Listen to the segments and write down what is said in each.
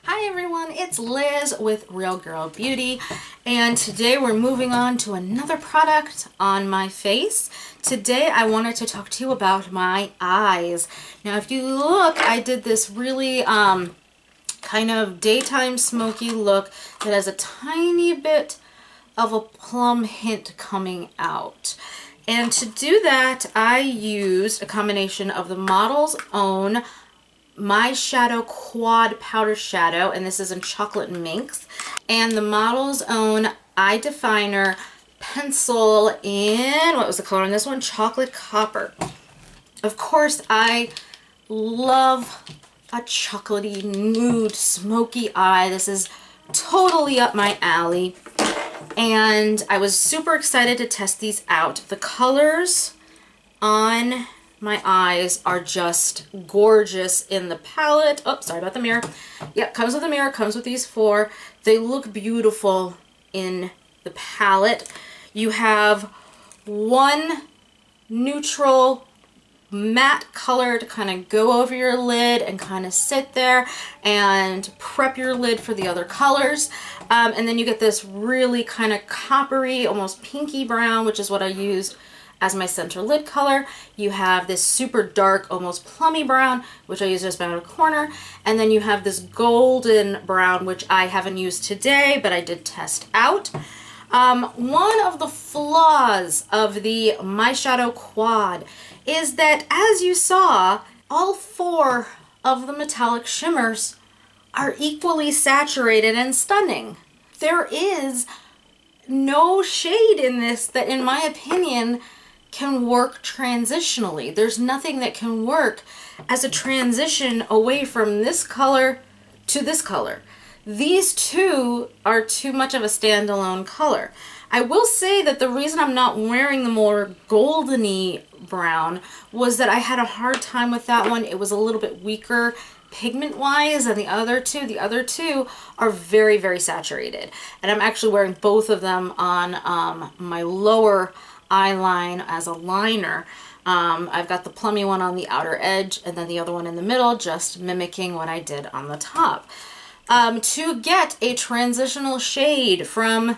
Hi everyone, it's Liz with Real Girl Beauty, and today we're moving on to another product on my face. Today I wanted to talk to you about my eyes. Now if you look, I did this really kind of daytime smoky look that has a tiny bit of a plum hint coming out. And to do that, I used a combination of the Model's Own Myshadow Quad Powder Shadow, and this is in Chocolate Minx, and the Model's Own Eye Definer Pencil in, what was the color on this one? Chocolate Copper. Of course, I love a chocolatey nude smoky eye. This is totally up my alley, and I was super excited to test these out. The colors on my eyes are just gorgeous in the palette. Oh, sorry about the mirror. Yep, comes with a mirror, comes with these four. They look beautiful in the palette. You have one neutral matte color to kind of go over your lid and kind of sit there and prep your lid for the other colors. And then you get this really kind of coppery, almost pinky brown, which is what I used as my center lid color. You have this super dark, almost plummy brown, which I used as my outer corner. And then you have this golden brown, which I haven't used today, but I did test out. One of the flaws of the Myshadow Quad is that, as you saw, all four of the metallic shimmers are equally saturated and stunning. There is no shade in this that, in my opinion, can work transitionally. There's nothing that can work as a transition away from this color to this color. These two are too much of a standalone color. I will say that the reason I'm not wearing the more goldeny brown was that I had a hard time with that one. It was a little bit weaker pigment wise than the other two. The other two are very, very saturated. And I'm actually wearing both of them on my lower eyeline as a liner. I've got the plummy one on the outer edge and then the other one in the middle, just mimicking what I did on the top. To get a transitional shade from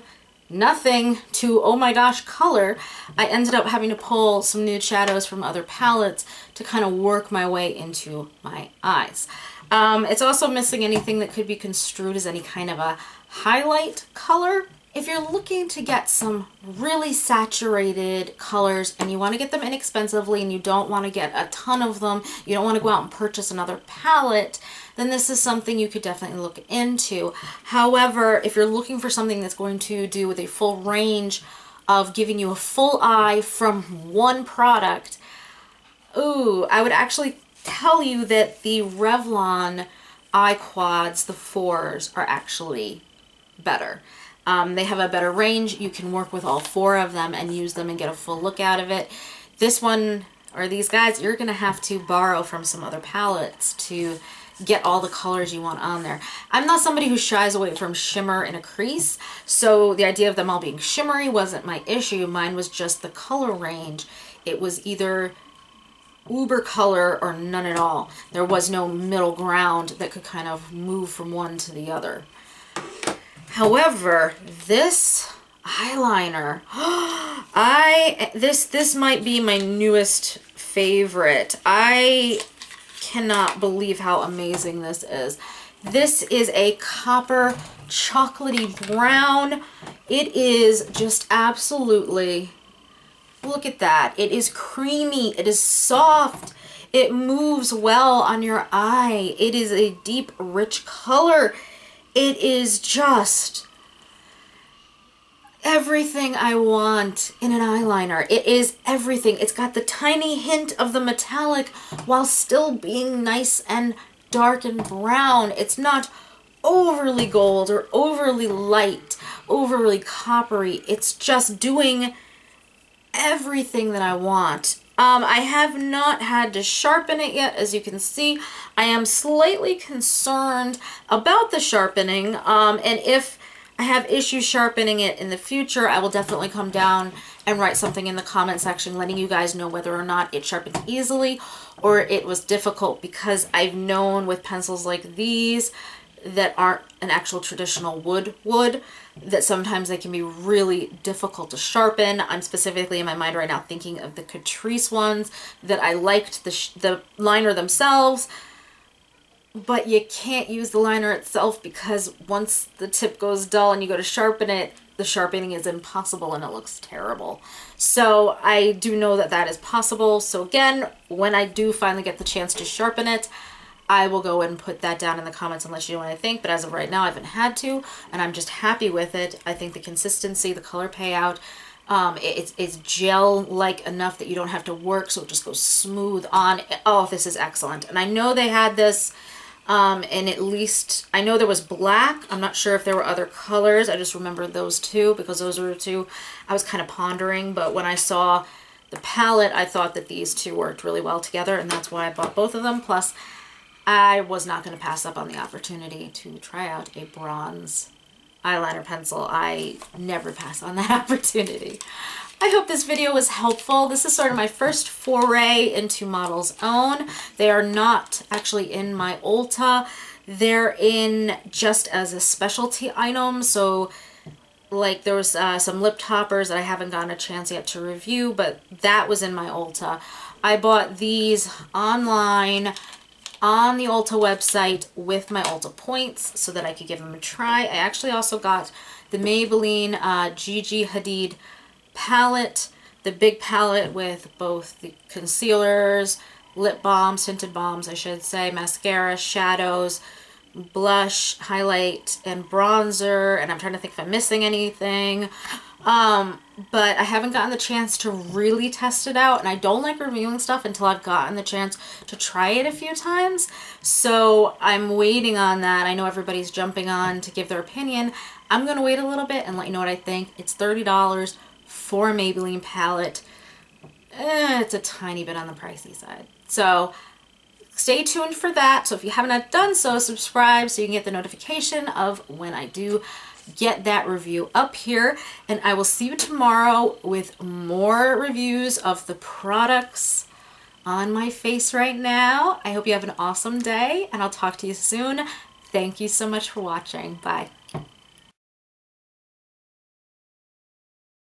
nothing to oh my gosh color, I ended up having to pull some nude shadows from other palettes to kind of work my way into my eyes. It's also missing anything that could be construed as any kind of a highlight color. If you're looking to get some really saturated colors and you want to get them inexpensively and you don't want to get a ton of them, you don't want to go out and purchase another palette, then this is something you could definitely look into. However, if you're looking for something that's going to do with a full range of giving you a full eye from one product, I would actually tell you that the Revlon eye quads, the fours, are actually better. They have a better range. You can work with all four of them and use them and get a full look out of it. This one, or these guys, you're going to have to borrow from some other palettes to get all the colors you want on there. I'm not somebody who shies away from shimmer in a crease, so the idea of them all being shimmery wasn't my issue. Mine was just the color range. It was either uber color or none at all. There was no middle ground that could kind of move from one to the other. However, this eyeliner, this might be my newest favorite. I cannot believe how amazing this is. This is a copper chocolatey brown. It is just absolutely, look at that. It is creamy. It is soft. It moves well on your eye. It is a deep, rich color. It is just everything I want in an eyeliner. It is everything. It's got the tiny hint of the metallic while still being nice and dark and brown. It's not overly gold or overly light, overly coppery. It's just doing everything that I want. I have not had to sharpen it yet, as you can see. I am slightly concerned about the sharpening, and if I have issues sharpening it in the future, I will definitely come down and write something in the comment section letting you guys know whether or not it sharpened easily or it was difficult, because I've known with pencils like these, that aren't an actual traditional wood, that sometimes they can be really difficult to sharpen. I'm specifically in my mind right now thinking of the Catrice ones that I liked the liner themselves, but you can't use the liner itself because once the tip goes dull and you go to sharpen it, the sharpening is impossible and it looks terrible. So I do know that that is possible. So again, when I do finally get the chance to sharpen it, I will go and put that down in the comments and let you know what I think. But as of right now, I haven't had to, and I'm just happy with it. I think the consistency, the color payout, it's gel-like enough that you don't have to work, so it just goes smooth on. Oh, this is excellent. And I know they had this and at least, I know there was black. I'm not sure if there were other colors. I just remember those two because those were the two I was kind of pondering. But when I saw the palette, I thought that these two worked really well together, and that's why I bought both of them. Plus, I was not going to pass up on the opportunity to try out a bronze eyeliner pencil. I never pass on that opportunity. I hope this video was helpful. This is sort of my first foray into Model's Own. They are not actually in my Ulta. They're in just as a specialty item. So like there was some lip toppers that I haven't gotten a chance yet to review, but that was in my Ulta. I bought these online on the Ulta website with my Ulta points so that I could give them a try. I actually also got the Maybelline Gigi Hadid palette, the big palette with both the concealers, lip balms, tinted balms, I should say, mascara, shadows, blush, highlight, and bronzer. And I'm trying to think if I'm missing anything. But I haven't gotten the chance to really test it out, and I don't like reviewing stuff until I've gotten the chance to try it a few times. So I'm waiting on that. I know everybody's jumping on to give their opinion. I'm going to wait a little bit and let you know what I think. It's $30 for a Maybelline palette. It's a tiny bit on the pricey side. So stay tuned for that. So if you haven't done so, subscribe so you can get the notification of when I do get that review up here. And I will see you tomorrow with more reviews of the products on my face right now. I hope you have an awesome day, and I'll talk to you soon. Thank you so much for watching. Bye.